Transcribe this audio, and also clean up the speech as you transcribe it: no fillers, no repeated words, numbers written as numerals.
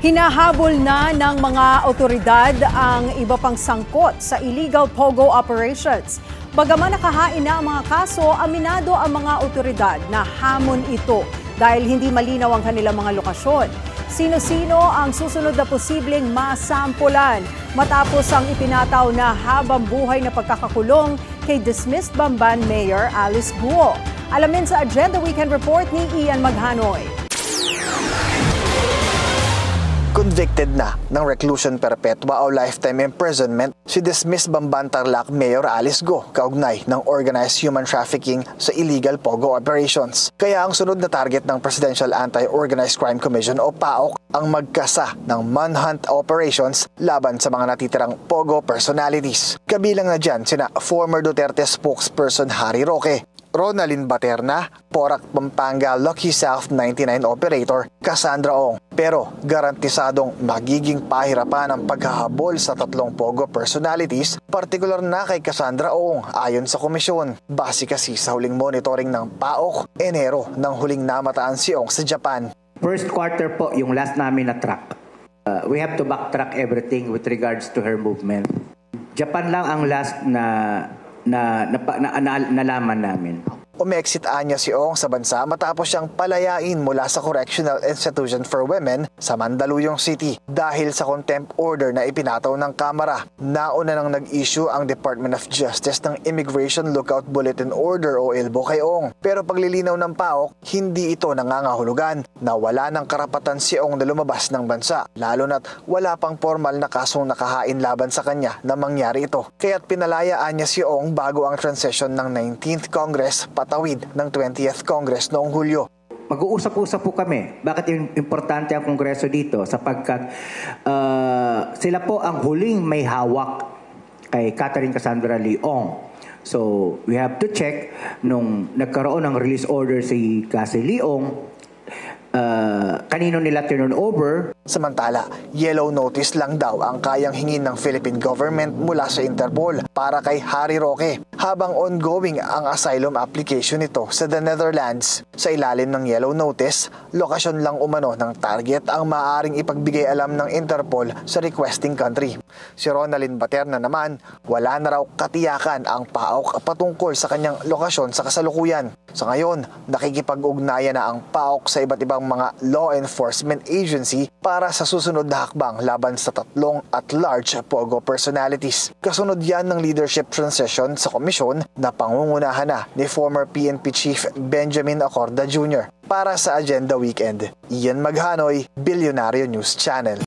Hinahabol na ng mga otoridad ang iba pang sangkot sa illegal POGO operations. Bagaman nakahain na ang mga kaso, aminado ang mga otoridad na hamon ito dahil hindi malinaw ang kanilang mga lokasyon. Sino-sino ang susunod na posibleng masampulan matapos ang itinataw na habang buhay na pagkakakulong kay dismissed Bamban Mayor Alice Guo. Alamin sa Agenda Weekend Report ni Ian Maghanoy. Convicted na ng reclusion perpetua o lifetime imprisonment si dismissed Bamban Tarlac Mayor Alice Guo kaugnay ng organized human trafficking sa illegal POGO operations. Kaya ang sunod na target ng Presidential Anti-Organized Crime Commission o PAOC ang magkasa ng manhunt operations laban sa mga natitirang POGO personalities. Kabilang na dyan sina former Duterte spokesperson Harry Roque, Ronalyn Baterna, Porac Pampanga Lucky South 99 operator Cassandra Ong. Pero garantisadong magiging pahirapan ang paghahabol sa tatlong POGO personalities, partikular na kay Cassandra Ong ayon sa komisyon. Base kasi sa huling monitoring ng PAOC, Enero nang huling namataan si Ong sa Japan. First quarter po yung last namin na track. We have to backtrack everything with regards to her movement. Japan lang ang last na nalaman namin. Umexit anya si Ong sa bansa matapos siyang palayain mula sa Correctional Institution for Women sa Mandaluyong City dahil sa contempt order na ipinataw ng Kamara. Nauna nang nag-issue ang Department of Justice ng Immigration Lookout Bulletin Order o ILBO kay Ong. Pero paglilinaw ng PAOC, hindi ito nangangahulugan na wala ng karapatan si Ong na lumabas ng bansa, lalo na't wala pang formal na kasong nakahain laban sa kanya na mangyari ito. Kaya't pinalayaan niya si Ong bago ang transition ng 19th Congress patawid ng 20th Congress noong Hulyo. Mag-uusap-usap po kami. Bakit importante ang Kongreso dito? Sapagkat sila po ang huling may hawak kay Catherine Cassandra Leong. So, we have to check nung nagkaroon ng release order si Cassie Leong, kanino nila turn over. Samantala, yellow notice lang daw ang kayang hingin ng Philippine government mula sa Interpol para kay Harry Roque habang ongoing ang asylum application nito sa the Netherlands. Sa ilalim ng yellow notice, lokasyon lang umano ng target ang maaaring ipagbigay alam ng Interpol sa requesting country. Si Ronalyn Baterna naman, wala na raw katiyakan ang PAOC patungkol sa kanyang lokasyon sa kasalukuyan. Sa ngayon, nakikipag-ugnayan na ang PAOC sa iba't ibang mga law enforcement agency para sa susunod na hakbang laban sa tatlong at-large POGO personalities. Kasunod yan ng leadership transition sa komisyon na pangungunahan na ni former PNP Chief Benjamin Acorda Jr. Para sa Agenda Weekend, Ian Maghanoy, Bilyonaryo News Channel.